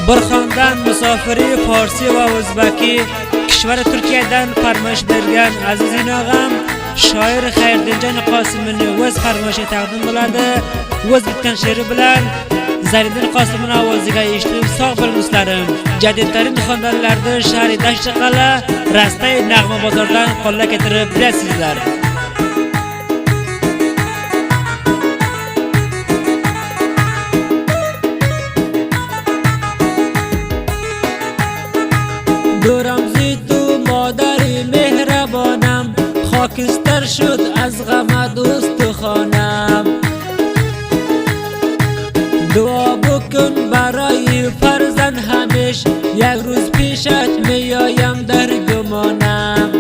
Burxondan musofiri Farsi va O'zbaki kishvar Turkiyadan farmoyish bergan aziz inog'am shoir Xayriddinjon Qosimini o'z farmoyishi taqdim bo'ladi. O'z bitgan she'ri bilan Zariddin Qosimning ovoziga eshitib sog' bo'lingizlarim. Jadidtarin xonadonlarda shahri Dashtaqala Rastay Nag'ma bozordan qo'lga keltirib bilasizlar. دورمزی تو مادری مهربانم، خاکستر شد از غمت استخوانم. دعا بکن برای فرزند همیش، یک روز پیشت میایم در گمانم.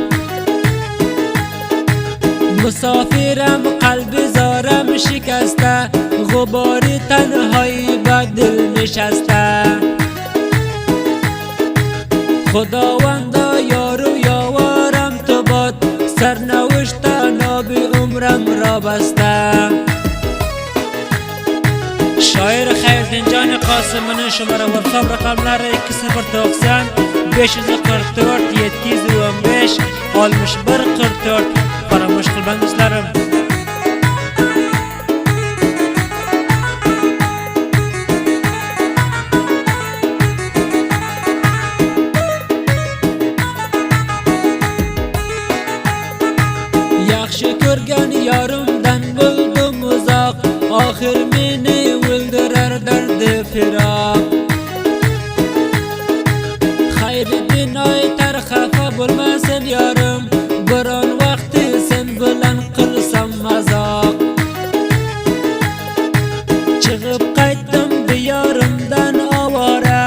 مسافرم قلب زارم شکسته، غباری تنهایی به دل نشسته. خداوندا یار و یاورم تو باد، سرنوشت ناب عمرم را بسته. شاعر Xayriddinjon Qosimning شماره WhatsApp raqamlari 2090 544 715 6144. Faramosh qilmangizlarim. Yaxshi ko'rgan yorimdan bo'ldim uzoq, oxir meni o'ldirar dardi firoq. Xayriddin aytar xafa bo'lmasin yorim, biron vaqti sen bilan qilsam mazoq. Chiqib qaytdim diyorimdan ovora,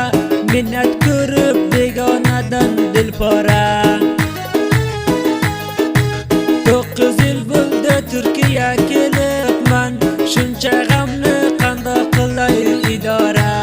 minnat ko'rib begonadan dilpora. 9 yil bo'ldi Turkiya kelibman, shuncha g'amni qandoq qilay idora.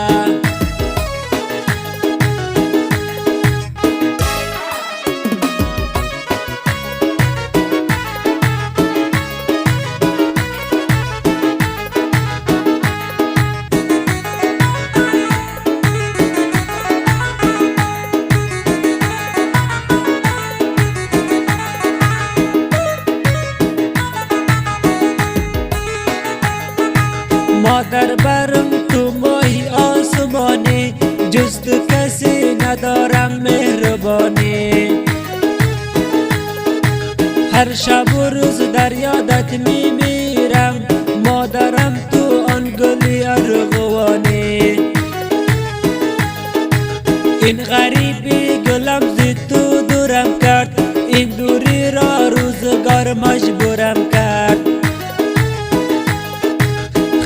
مادر برم تو ماهی آسمانی، جز تو کسی ندارم مهربانی. هر شب و روز در یادت میمیرم، مادرم تو آن گلی ارغوانی. این غریبی گلم زی تو دورم کرد، این دوری را روزگار مجبورم کرد.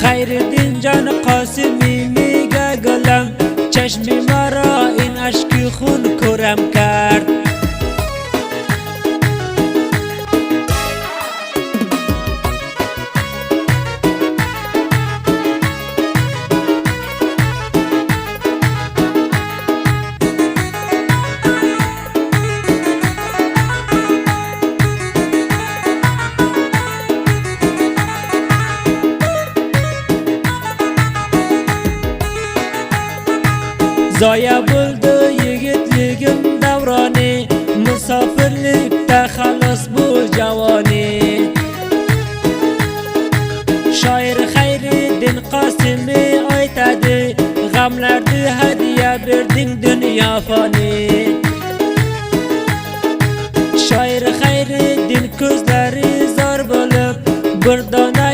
Xayriddinjon Qosimi میگه گلم، چشم مرا این اشکی خون کرم کرد. Zoya bo'ldi yigitligim davroni, musofirlikda xalos bu javoni. Shoir Xayriddin Qosimi aytadi, g'amlarni hadiya berding dunyo foni. Shoir Xayriddin ko'zlari zor bo'lib, bir dona